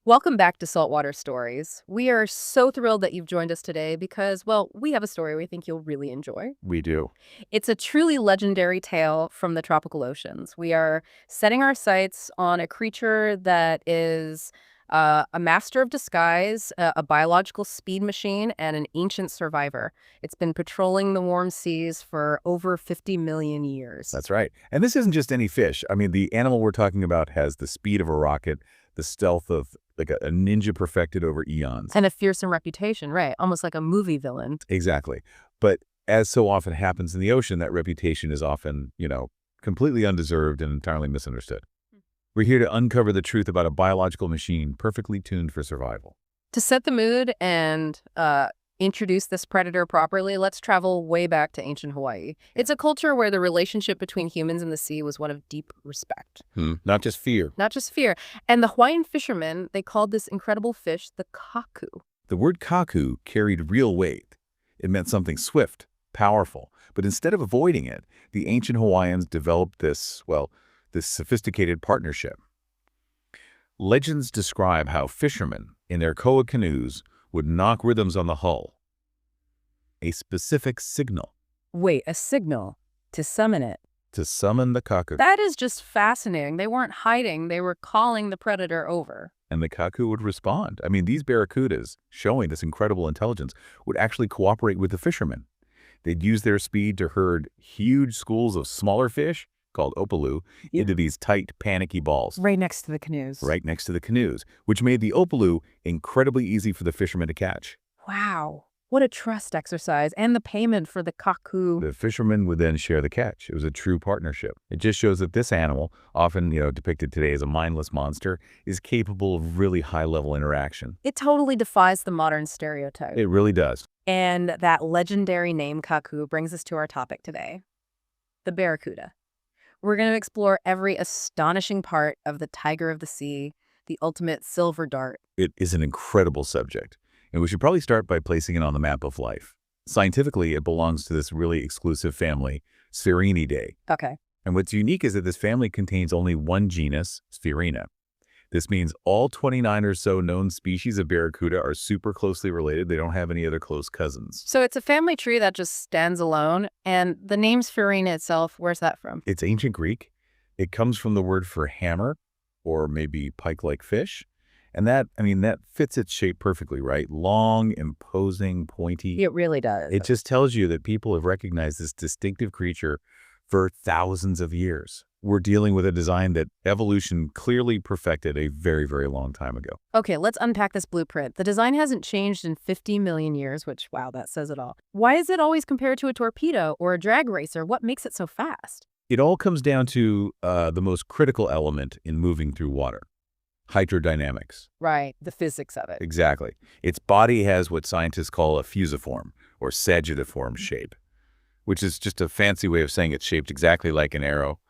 Welcome back to Saltwater Stories. We are so thrilled that you've joined us today because, well, we have a story we think you'll really enjoy. We do. It's a truly legendary tale from the tropical oceans. We are setting our sights on a creature that is a master of disguise, a biological speed machine, and an ancient survivor. It's been patrolling the warm seas for over 50 million years. That's right. And this isn't just any fish. I mean, the animal we're talking about has the speed of a rocket, the stealth of like a ninja perfected over eons. And a fearsome reputation, right? Almost like a movie villain. Exactly. But as so often happens in the ocean, that reputation is often, completely undeserved and entirely misunderstood. We're here to uncover the truth about a biological machine perfectly tuned for survival. To set the mood and introduce this predator properly, let's travel way back to ancient Hawaii. It's a culture where the relationship between humans and the sea was one of deep respect. Not just fear. Not just fear. And the Hawaiian fishermen, they called this incredible fish the kaku. The word kaku carried real weight. It meant something swift, powerful. But instead of avoiding it, the ancient Hawaiians developed this sophisticated partnership. Legends describe how fishermen, in their koa canoes, would knock rhythms on the hull. A specific signal. Wait, a signal to summon it. To summon the kaku. That is just fascinating. They weren't hiding. They were calling the predator over. And the kaku would respond. I mean, these barracudas, showing this incredible intelligence, would actually cooperate with the fishermen. They'd use their speed to herd huge schools of smaller fish, called opalu, into these tight, panicky balls. Right next to the canoes. Right next to the canoes, which made the opalu incredibly easy for the fishermen to catch. Wow. What a trust exercise. And the payment for the kaku. The fishermen would then share the catch. It was a true partnership. It just shows that this animal, often depicted today as a mindless monster, is capable of really high-level interaction. It totally defies the modern stereotype. It really does. And that legendary name kaku brings us to our topic today, the barracuda. We're going to explore every astonishing part of the tiger of the sea, the ultimate silver dart. It is an incredible subject, and we should probably start by placing it on the map of life. Scientifically, it belongs to this really exclusive family, Sphaerinidae. Okay. And what's unique is that this family contains only one genus, Sphaerina. This means all 29 or so known species of barracuda are super closely related. They don't have any other close cousins. So it's a family tree that just stands alone. And the name Sphaerina itself, where's that from? It's ancient Greek. It comes from the word for hammer or maybe pike-like fish. And that fits its shape perfectly, right? Long, imposing, pointy. It really does. It just tells you that people have recognized this distinctive creature for thousands of years. We're dealing with a design that evolution clearly perfected a very, very long time ago. Okay, let's unpack this blueprint. The design hasn't changed in 50 million years, which, wow, that says it all. Why is it always compared to a torpedo or a drag racer? What makes it so fast? It all comes down to the most critical element in moving through water, hydrodynamics. Right, the physics of it. Exactly. Its body has what scientists call a fusiform or sagittiform shape, which is just a fancy way of saying it's shaped exactly like an arrow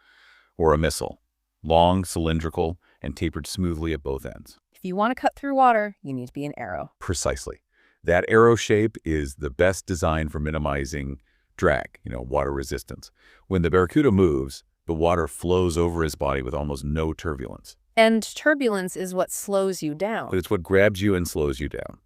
or a missile, long, cylindrical, and tapered smoothly at both ends. If you want to cut through water, you need to be an arrow. Precisely. That arrow shape is the best design for minimizing drag, water resistance. When the barracuda moves, the water flows over his body with almost no turbulence. And turbulence is what slows you down. But it's what grabs you and slows you down.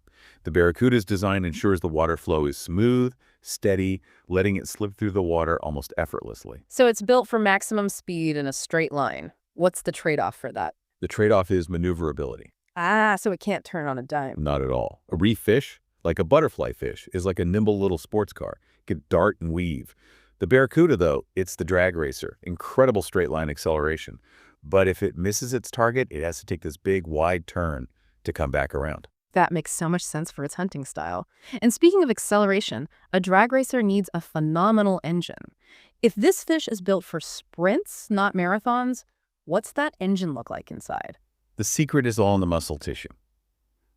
The barracuda's design ensures the water flow is smooth, steady, letting it slip through the water almost effortlessly. So it's built for maximum speed in a straight line. What's the trade-off for that? The trade-off is maneuverability. Ah, so it can't turn on a dime. Not at all. A reef fish, like a butterfly fish, is like a nimble little sports car. It can dart and weave. The barracuda, though, it's the drag racer. Incredible straight-line acceleration. But if it misses its target, it has to take this big, wide turn to come back around. That makes so much sense for its hunting style. And speaking of acceleration, a drag racer needs a phenomenal engine. If this fish is built for sprints, not marathons, what's that engine look like inside? The secret is all in the muscle tissue.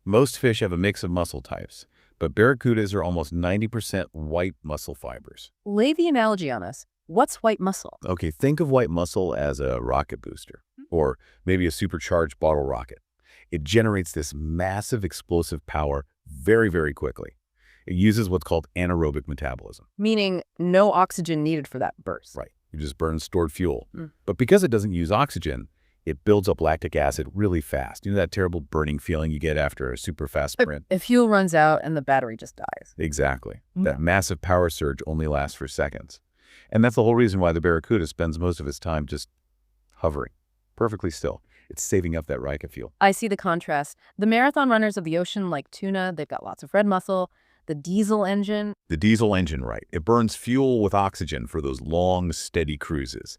Most fish have a mix of muscle types, but barracudas are almost 90% white muscle fibers. Lay the analogy on us. What's white muscle? Okay, think of white muscle as a rocket booster, or maybe a supercharged bottle rocket. It generates this massive explosive power very, very quickly. It uses what's called anaerobic metabolism. Meaning no oxygen needed for that burst. Right. You just burn stored fuel. But because it doesn't use oxygen, It builds up lactic acid really fast. You know that terrible burning feeling you get after a super fast sprint? If fuel runs out and the battery just dies. Exactly. That massive power surge only lasts for seconds. And that's the whole reason why the Barracuda spends most of its time just hovering, perfectly still. It's saving up that Rica fuel. I see the contrast. The marathon runners of the ocean, like tuna, they've got lots of red muscle. The diesel engine. The diesel engine, right. It burns fuel with oxygen for those long, steady cruises.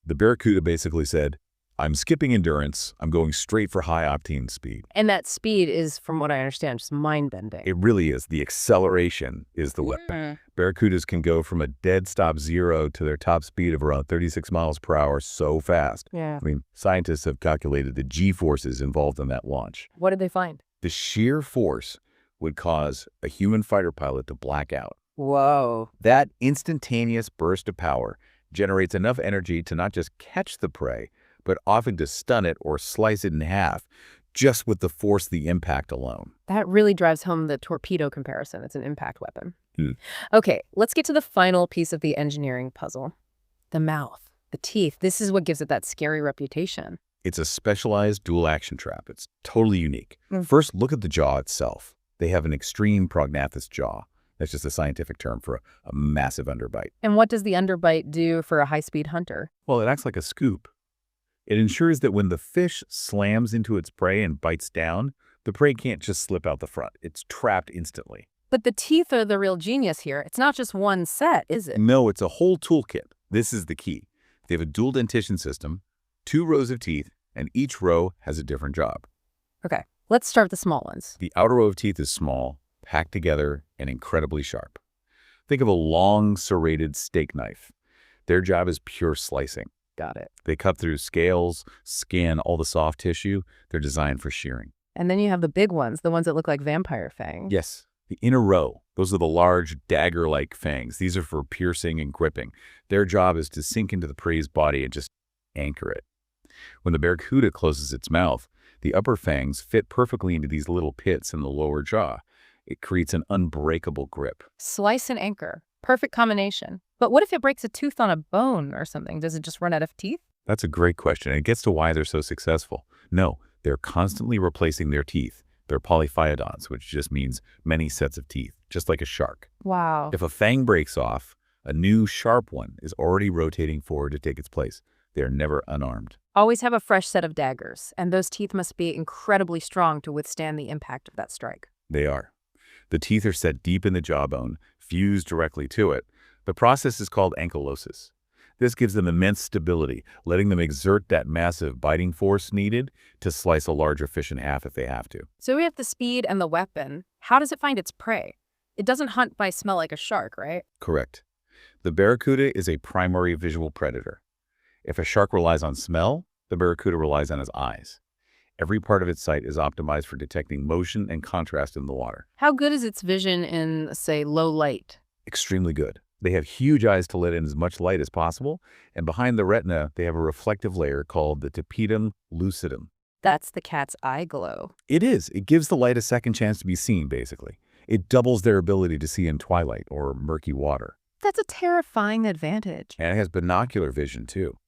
The Barracuda basically said, I'm skipping endurance. I'm going straight for high-octane speed. And that speed is, from what I understand, just mind-bending. It really is. The acceleration is the weapon. Barracudas can go from a dead stop 0 to their top speed of around 36 miles per hour so fast. Yeah. I mean, scientists have calculated the G-forces involved in that launch. What did they find? The sheer force would cause a human fighter pilot to black out. Whoa. That instantaneous burst of power generates enough energy to not just catch the prey, but often to stun it or slice it in half, just with the force of the impact alone. That really drives home the torpedo comparison. It's an impact weapon. Hmm. Okay, let's get to the final piece of the engineering puzzle. The mouth, the teeth. This is what gives it that scary reputation. It's a specialized dual-action trap. It's totally unique. First, look at the jaw itself. They have an extreme prognathous jaw. That's just a scientific term for a massive underbite. And what does the underbite do for a high-speed hunter? Well, it acts like a scoop. It ensures that when the fish slams into its prey and bites down, the prey can't just slip out the front. It's trapped instantly. But the teeth are the real genius here. It's not just one set, is it? No, it's a whole toolkit. This is the key. They have a dual dentition system, 2 rows of teeth, and each row has a different job. Okay, let's start with the small ones. The outer row of teeth is small, packed together, and incredibly sharp. Think of a long, serrated steak knife. Their job is pure slicing. Got it. They cut through scales, skin, all the soft tissue. They're designed for shearing. And then you have the big ones, the ones that look like vampire fangs. Yes, the inner row. Those are the large, dagger-like fangs. These are for piercing and gripping. Their job is to sink into the prey's body and just anchor it. When the Barracuda closes its mouth, the upper fangs fit perfectly into these little pits in the lower jaw. It creates an unbreakable grip. Slice and anchor. Perfect combination. But what if it breaks a tooth on a bone or something? Does it just run out of teeth? That's a great question, and it gets to why they're so successful. No, they're constantly replacing their teeth. They're polyphyodonts, which just means many sets of teeth, just like a shark. Wow. If a fang breaks off, a new sharp one is already rotating forward to take its place. They're never unarmed. Always have a fresh set of daggers, and those teeth must be incredibly strong to withstand the impact of that strike. They are. The teeth are set deep in the jawbone, fused directly to it. The process is called ankylosis. This gives them immense stability, letting them exert that massive biting force needed to slice a larger fish in half if they have to. So we have the speed and the weapon. How does it find its prey? It doesn't hunt by smell like a shark, right? Correct. The Barracuda is a primary visual predator. If a shark relies on smell, the Barracuda relies on its eyes. Every part of its sight is optimized for detecting motion and contrast in the water. How good is its vision in, say, low light? Extremely good. They have huge eyes to let in as much light as possible, and behind the retina, they have a reflective layer called the tapetum lucidum. That's the cat's eye glow. It is. It gives the light a second chance to be seen, basically. It doubles their ability to see in twilight or murky water. That's a terrifying advantage. And it has binocular vision, too.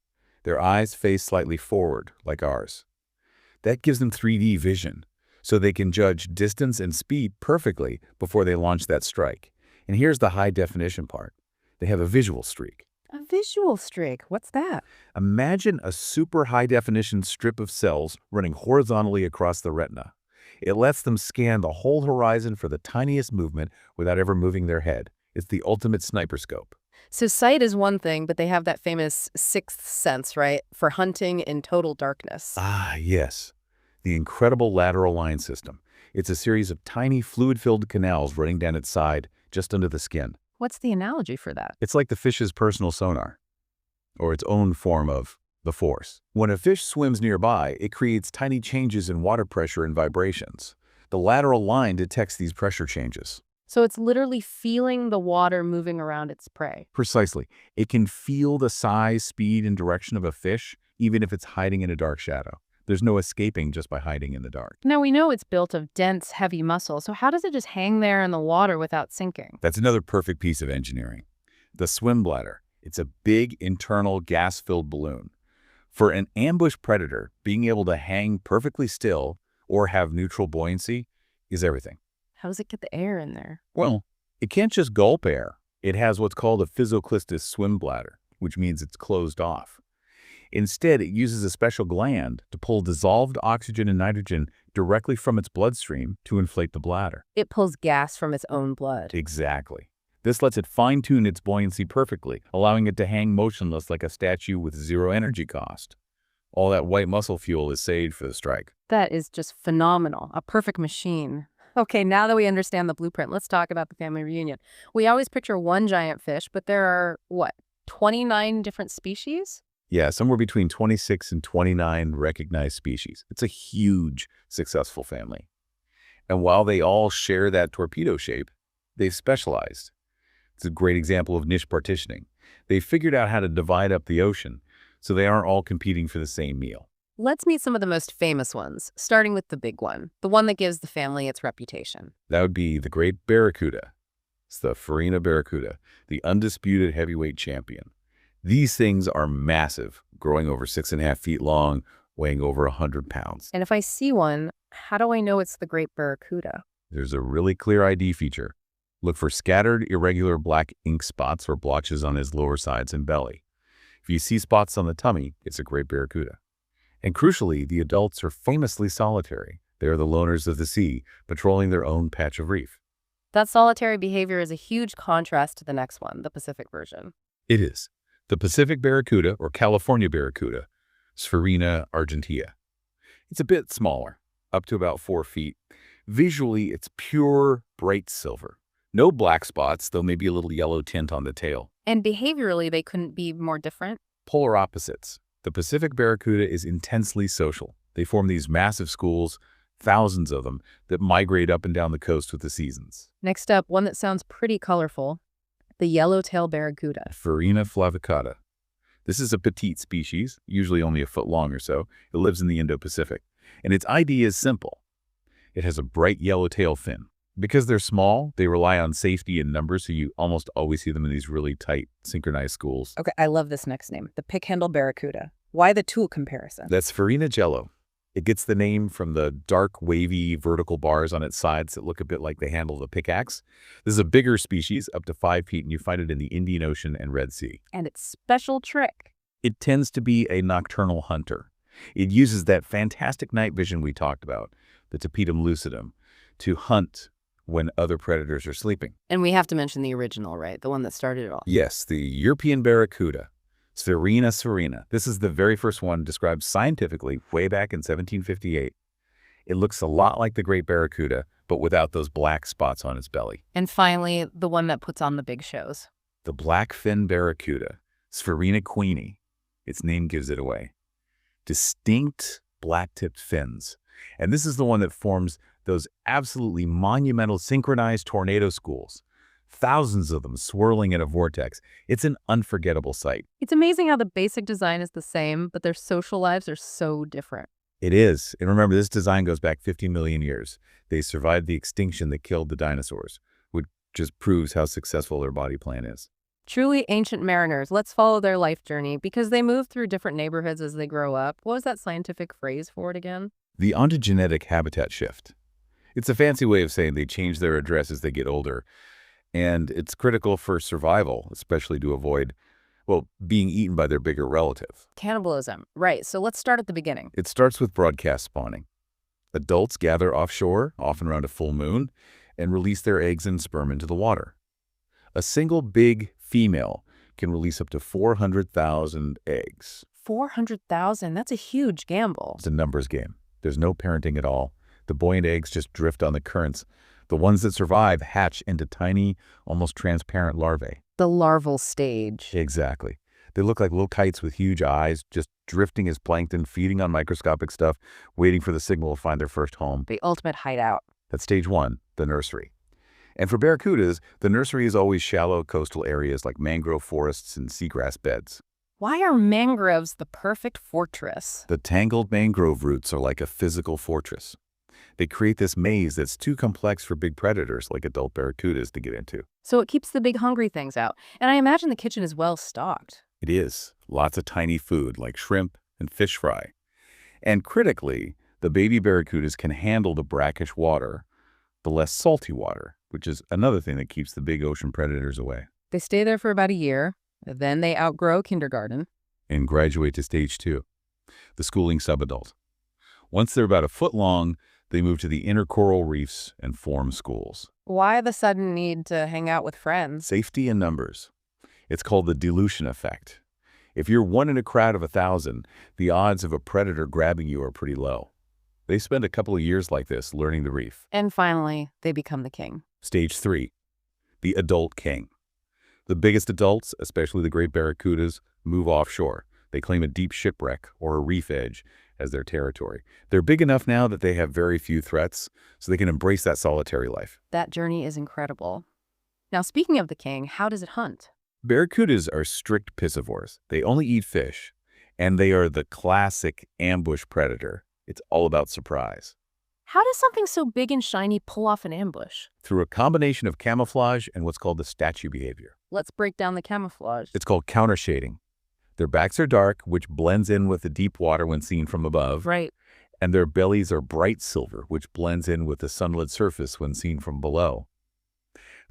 Their eyes face slightly forward, like ours. That gives them 3D vision, so they can judge distance and speed perfectly before they launch that strike. And here's the high-definition part. They have a visual streak. A visual streak? What's that? Imagine a super high-definition strip of cells running horizontally across the retina. It lets them scan the whole horizon for the tiniest movement without ever moving their head. It's the ultimate sniper scope. So sight is one thing, but they have that famous sixth sense, right? For hunting in total darkness. Ah, yes. The incredible lateral line system. It's a series of tiny fluid-filled canals running down its side just under the skin. What's the analogy for that? It's like the fish's personal sonar, or its own form of the force. When a fish swims nearby, it creates tiny changes in water pressure and vibrations. The lateral line detects these pressure changes. So it's literally feeling the water moving around its prey. Precisely. It can feel the size, speed, and direction of a fish, even if it's hiding in a dark shadow. There's no escaping just by hiding in the dark. Now, we know it's built of dense, heavy muscle, so how does it just hang there in the water without sinking? That's another perfect piece of engineering. The swim bladder. It's a big, internal, gas-filled balloon. For an ambush predator, being able to hang perfectly still or have neutral buoyancy is everything. How does it get the air in there? Well, it can't just gulp air. It has what's called a physoclistus swim bladder, which means it's closed off. Instead, it uses a special gland to pull dissolved oxygen and nitrogen directly from its bloodstream to inflate the bladder. It pulls gas from its own blood. Exactly. This lets it fine-tune its buoyancy perfectly, allowing it to hang motionless like a statue with zero energy cost. All that white muscle fuel is saved for the strike. That is just phenomenal. A perfect machine. Okay, now that we understand the blueprint, let's talk about the family reunion. We always picture one giant fish, but there are, what, 29 different species? Yeah, somewhere between 26 and 29 recognized species. It's a huge, successful family. And while they all share that torpedo shape, they've specialized. It's a great example of niche partitioning. They figured out how to divide up the ocean so they aren't all competing for the same meal. Let's meet some of the most famous ones, starting with the big one, the one that gives the family its reputation. That would be the great Barracuda. It's the Farina Barracuda, the undisputed heavyweight champion. These things are massive, growing over 6.5 feet long, weighing over 100 pounds. And if I see one, how do I know it's the Great Barracuda? There's a really clear ID feature. Look for scattered, irregular black ink spots or blotches on his lower sides and belly. If you see spots on the tummy, it's a Great Barracuda. And crucially, the adults are famously solitary. They are the loners of the sea, patrolling their own patch of reef. That solitary behavior is a huge contrast to the next one, the Pacific version. It is. The Pacific Barracuda, or California Barracuda, Sphaerina argentea. It's a bit smaller, up to about 4 feet. Visually, it's pure, bright silver. No black spots, though maybe a little yellow tint on the tail. And behaviorally, they couldn't be more different. Polar opposites. The Pacific Barracuda is intensely social. They form these massive schools, thousands of them, that migrate up and down the coast with the seasons. Next up, one that sounds pretty colorful, the yellowtail barracuda. Farina flavicata. This is a petite species, usually only a foot long or so. It lives in the Indo-Pacific. And its ID is simple. It has a bright yellow tail fin. Because they're small, they rely on safety in numbers, so you almost always see them in these really tight, synchronized schools. Okay, I love this next name, the pick-handle barracuda. Why the tool comparison? That's Farina jello. It gets the name from the dark, wavy, vertical bars on its sides that look a bit like they handle the pickaxe. This is a bigger species, up to 5 feet, and you find it in the Indian Ocean and Red Sea. And its special trick. It tends to be a nocturnal hunter. It uses that fantastic night vision we talked about, the tapetum lucidum, to hunt when other predators are sleeping. And we have to mention the original, right? The one that started it all. Yes, the European barracuda, Sphaerina. This is the very first one described scientifically way back in 1758. It looks a lot like the Great Barracuda, but without those black spots on its belly. And finally, the one that puts on the big shows. The blackfin barracuda, Sphaerina queeni. Its name gives it away. Distinct black-tipped fins. And this is the one that forms those absolutely monumental synchronized tornado schools. Thousands of them swirling in a vortex. It's an unforgettable sight. It's amazing how the basic design is the same, but their social lives are so different. It is. And remember, this design goes back 50 million years. They survived the extinction that killed the dinosaurs, which just proves how successful their body plan is. Truly ancient mariners. Let's follow their life journey because they move through different neighborhoods as they grow up. What was that scientific phrase for it again? The ontogenetic habitat shift. It's a fancy way of saying they change their address as they get older. And it's critical for survival, especially to avoid, well, being eaten by their bigger relative. Cannibalism. Right. So let's start at the beginning. It starts with broadcast spawning. Adults gather offshore, often around a full moon, and release their eggs and sperm into the water. A single big female can release up to 400,000 eggs. 400,000? That's a huge gamble. It's a numbers game. There's no parenting at all. The buoyant eggs just drift on the currents. The ones that survive hatch into tiny, almost transparent larvae. The larval stage. Exactly. They look like little kites with huge eyes, just drifting as plankton, feeding on microscopic stuff, waiting for the signal to find their first home. The ultimate hideout. That's stage one, the nursery. And for barracudas, the nursery is always shallow coastal areas like mangrove forests and seagrass beds. Why are mangroves the perfect fortress? The tangled mangrove roots are like a physical fortress. They create this maze that's too complex for big predators like adult barracudas to get into. So it keeps the big hungry things out. And I imagine the kitchen is well stocked. It is. Lots of tiny food like shrimp and fish fry. And critically, the baby barracudas can handle the brackish water, the less salty water, which is another thing that keeps the big ocean predators away. They stay there for about a year, then they outgrow kindergarten. And graduate to stage 2, the schooling subadult. Once they're about a foot long, they move to the inner coral reefs and form schools. Why the sudden need to hang out with friends? Safety in numbers. It's called the dilution effect. If you're one in a crowd of 1,000, the odds of a predator grabbing you are pretty low. They spend a couple of years like this learning the reef. And finally, they become the king. Stage 3, the adult king. The biggest adults, especially the great barracudas, move offshore. They claim a deep shipwreck or a reef edge as their territory. They're big enough now that they have very few threats, so they can embrace that solitary life. That journey is incredible. Now, speaking of the king, how does it hunt? Barracudas are strict piscivores. They only eat fish, and they are the classic ambush predator. It's all about surprise. How does something so big and shiny pull off an ambush? Through a combination of camouflage and what's called the statue behavior. Let's break down the camouflage. It's called countershading. Their backs are dark, which blends in with the deep water when seen from above. Right. And their bellies are bright silver, which blends in with the sunlit surface when seen from below.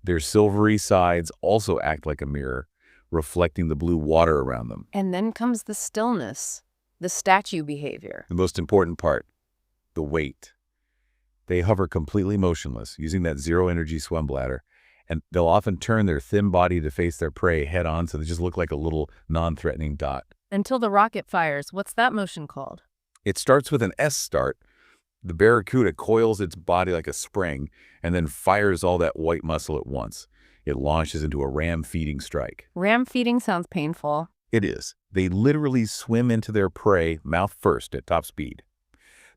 Their silvery sides also act like a mirror, reflecting the blue water around them. And then comes the stillness, the statue behavior. The most important part, the weight. They hover completely motionless, using that zero-energy swim bladder, and they'll often turn their thin body to face their prey head-on, so they just look like a little non-threatening dot. Until the rocket fires. What's that motion called? It starts with an S start. The barracuda coils its body like a spring and then fires all that white muscle at once. It launches into a ram-feeding strike. Ram feeding sounds painful. It is. They literally swim into their prey mouth first at top speed.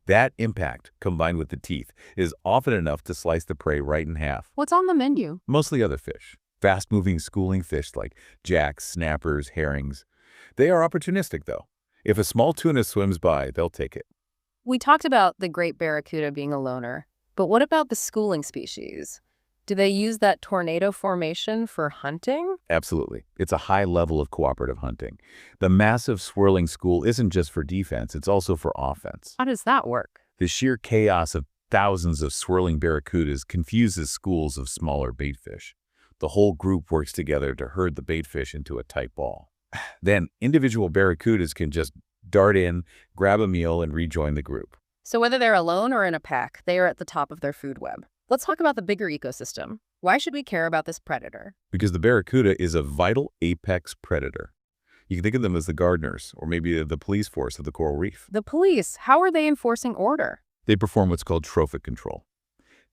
That impact, combined with the teeth, is often enough to slice the prey right in half. What's on the menu? Mostly other fish. Fast-moving schooling fish like jacks, snappers, herrings. They are opportunistic, though. If a small tuna swims by, they'll take it. We talked about the great barracuda being a loner, but what about the schooling species? Do they use that tornado formation for hunting? Absolutely. It's a high level of cooperative hunting. The massive swirling school isn't just for defense, it's also for offense. How does that work? The sheer chaos of thousands of swirling barracudas confuses schools of smaller baitfish. The whole group works together to herd the baitfish into a tight ball. Then, individual barracudas can just dart in, grab a meal, and rejoin the group. So whether they're alone or in a pack, they are at the top of their food web. Let's talk about the bigger ecosystem. Why should we care about this predator? Because the barracuda is a vital apex predator. You can think of them as the gardeners, or maybe the police force of the coral reef. The police, how are they enforcing order? They perform what's called trophic control.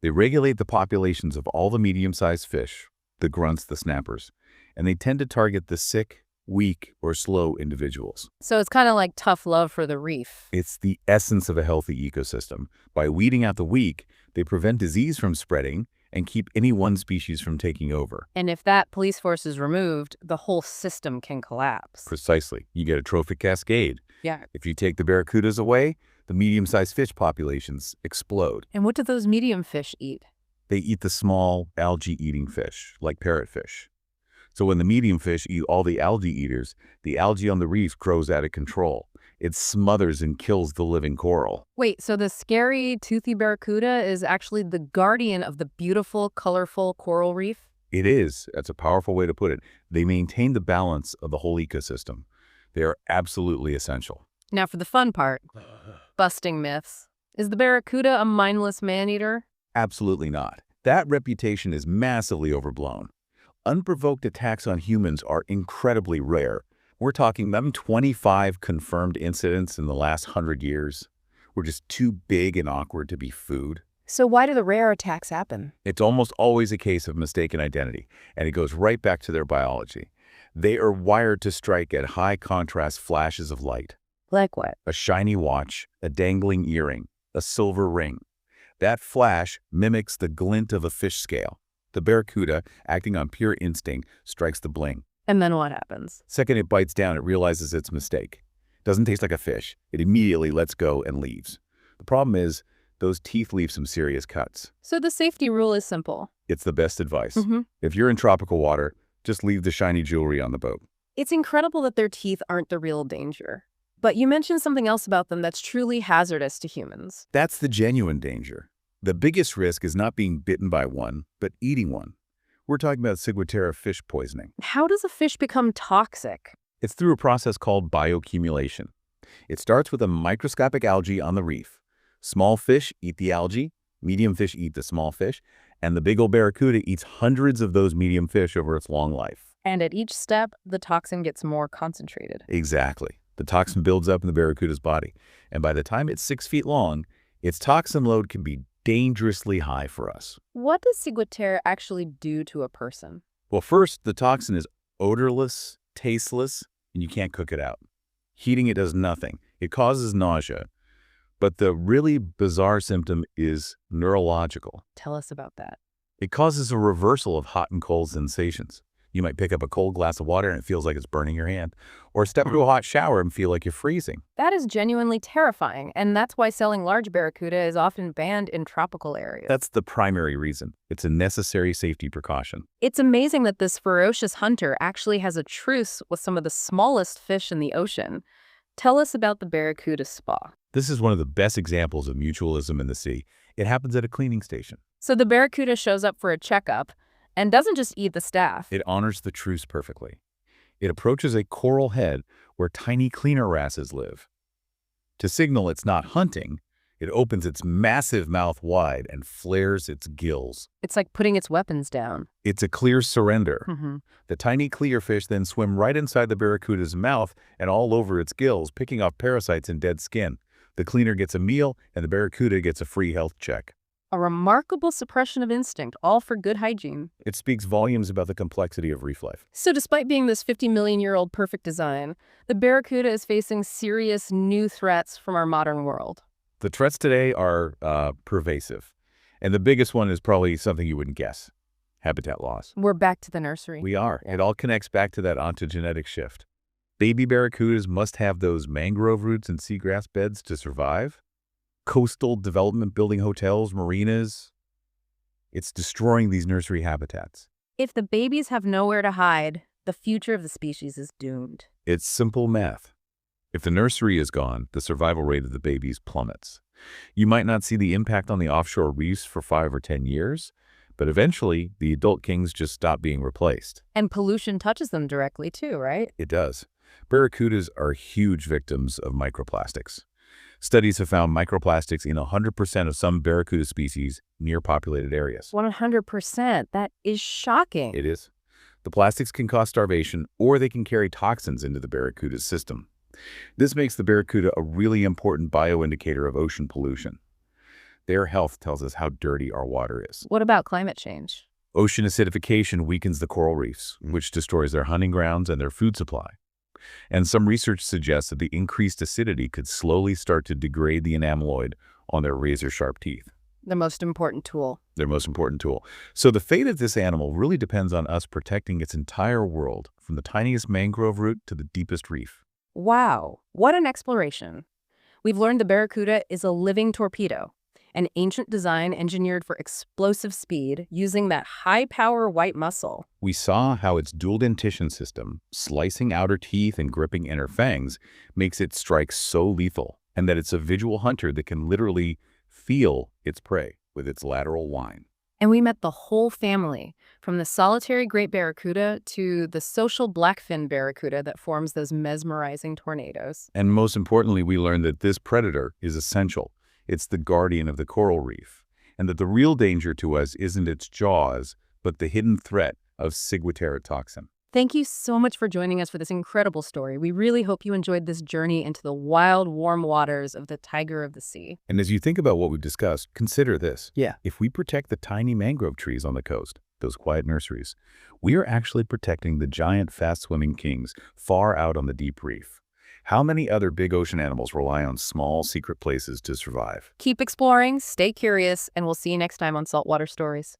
They regulate the populations of all the medium-sized fish, the grunts, the snappers, and they tend to target the sick, weak, or slow individuals. So it's kind of like tough love for the reef. It's the essence of a healthy ecosystem. By weeding out the weak, they prevent disease from spreading and keep any one species from taking over. And if that police force is removed, the whole system can collapse. Precisely. You get a trophic cascade. Yeah. If you take the barracudas away, the medium-sized fish populations explode. And what do those medium fish eat? They eat the small, algae-eating fish, like parrotfish. So when the medium fish eat all the algae eaters, the algae on the reef grows out of control. It smothers and kills the living coral. Wait, so the scary, toothy barracuda is actually the guardian of the beautiful, colorful coral reef? It is. That's a powerful way to put it. They maintain the balance of the whole ecosystem. They are absolutely essential. Now for the fun part, busting myths. Is the barracuda a mindless man-eater? Absolutely not. That reputation is massively overblown. Unprovoked attacks on humans are incredibly rare. We're talking them 25 confirmed incidents in the last 100 years. We're just too big and awkward to be food. So why do the rare attacks happen? It's almost always a case of mistaken identity, and it goes right back to their biology. They are wired to strike at high-contrast flashes of light. Like what? A shiny watch, a dangling earring, a silver ring. That flash mimics the glint of a fish scale. The barracuda, acting on pure instinct, strikes the bling. And then what happens? Second it bites down, it realizes its mistake. Doesn't taste like a fish. It immediately lets go and leaves. The problem is, those teeth leave some serious cuts. So the safety rule is simple. It's the best advice. If you're in tropical water, just leave the shiny jewelry on the boat. It's incredible that their teeth aren't the real danger. But you mentioned something else about them that's truly hazardous to humans. That's the genuine danger. The biggest risk is not being bitten by one, but eating one. We're talking about ciguatera fish poisoning. How does a fish become toxic? It's through a process called bioaccumulation. It starts with a microscopic algae on the reef. Small fish eat the algae, medium fish eat the small fish, and the big old barracuda eats hundreds of those medium fish over its long life. And at each step, the toxin gets more concentrated. Exactly. The toxin builds up in the barracuda's body, and by the time it's 6 feet long, its toxin load can be dangerously high for us. What does ciguatera actually do to a person? Well, first, the toxin is odorless, tasteless, and you can't cook it out. Heating it does nothing. It causes nausea. But the really bizarre symptom is neurological. Tell us about that. It causes a reversal of hot and cold sensations. You might pick up a cold glass of water and it feels like it's burning your hand, or step into a hot shower and feel like you're freezing. That is genuinely terrifying, and that's why selling large barracuda is often banned in tropical areas. That's the primary reason. It's a necessary safety precaution. It's amazing that this ferocious hunter actually has a truce with some of the smallest fish in the ocean. Tell us about the Barracuda Spa. This is one of the best examples of mutualism in the sea. It happens at a cleaning station. So the Barracuda shows up for a checkup and doesn't just eat the staff. It honors the truce perfectly. It approaches a coral head where tiny cleaner wrasses live. To signal it's not hunting, it opens its massive mouth wide and flares its gills. It's like putting its weapons down. It's a clear surrender. Mm-hmm. The tiny clear fish then swim right inside the barracuda's mouth and all over its gills, picking off parasites and dead skin. The cleaner gets a meal, and the barracuda gets a free health check. A remarkable suppression of instinct, all for good hygiene. It speaks volumes about the complexity of reef life. So despite being this 50-million-year-old perfect design, the Barracuda is facing serious new threats from our modern world. The threats today are pervasive, and the biggest one is probably something you wouldn't guess: habitat loss. We're back to the nursery. We are. It all connects back to that ontogenetic shift. Baby barracudas must have those mangrove roots and seagrass beds to survive. Coastal development building hotels, marinas. It's destroying these nursery habitats. If the babies have nowhere to hide, the future of the species is doomed. It's simple math. If the nursery is gone, the survival rate of the babies plummets. You might not see the impact on the offshore reefs for 5 or 10 years, but eventually the adult kings just stop being replaced. And pollution touches them directly too, right? It does. Barracudas are huge victims of microplastics. Studies have found microplastics in 100% of some barracuda species near populated areas. 100%. That is shocking. It is. The plastics can cause starvation, or they can carry toxins into the barracuda's system. This makes the barracuda a really important bioindicator of ocean pollution. Their health tells us how dirty our water is. What about climate change? Ocean acidification weakens the coral reefs, which destroys their hunting grounds and their food supply. And some research suggests that the increased acidity could slowly start to degrade the enameloid on their razor-sharp teeth. The most important tool. Their most important tool. So the fate of this animal really depends on us protecting its entire world, from the tiniest mangrove root to the deepest reef. Wow, what an exploration. We've learned the Barracuda is a living torpedo, an ancient design engineered for explosive speed using that high-power white muscle. We saw how its dual dentition system, slicing outer teeth and gripping inner fangs, makes its strike so lethal, and that it's a visual hunter that can literally feel its prey with its lateral whine. And we met the whole family, from the solitary great barracuda to the social blackfin barracuda that forms those mesmerizing tornadoes. And most importantly, we learned that this predator is essential. It's the guardian of the coral reef, and that the real danger to us isn't its jaws, but the hidden threat of ciguatera toxin. Thank you so much for joining us for this incredible story. We really hope you enjoyed this journey into the wild, warm waters of the tiger of the sea. And as you think about what we've discussed, consider this. Yeah. If we protect the tiny mangrove trees on the coast, those quiet nurseries, we are actually protecting the giant, fast-swimming kings far out on the deep reef. How many other big ocean animals rely on small, secret places to survive? Keep exploring, stay curious, and we'll see you next time on Saltwater Stories.